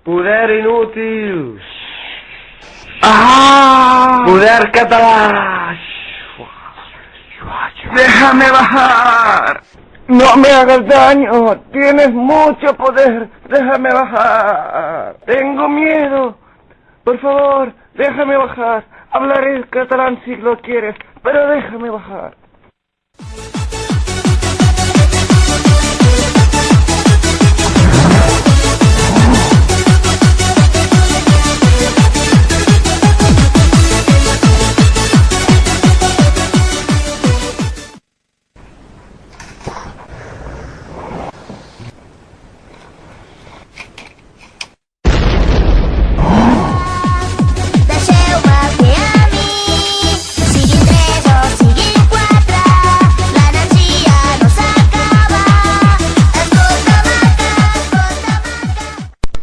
Poder inútil. ¡Ah! Poder català. ¡Déjame bajar! ¡No me hagas daño! ¡Tienes mucho poder! ¡Déjame bajar! ¡Tengo miedo! Por favor, déjame bajar. Hablaré catalán si lo quieres, pero déjame bajar.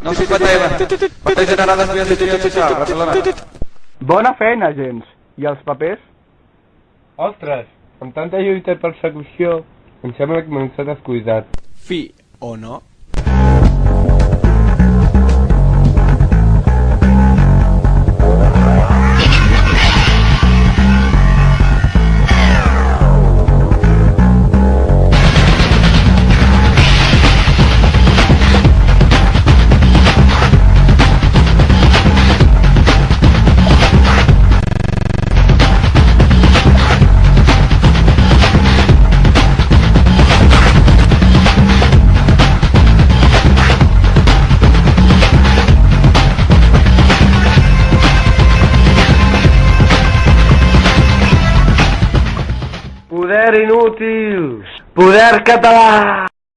No sé quanta Eva. Quantes generades havies estudiat social a Barcelona? Bona feina, gens. I els papers? Ostres, amb tanta lluita i persecució, em sembla que m'han estat descuidat. Fi o no? Poder inútil. Poder català.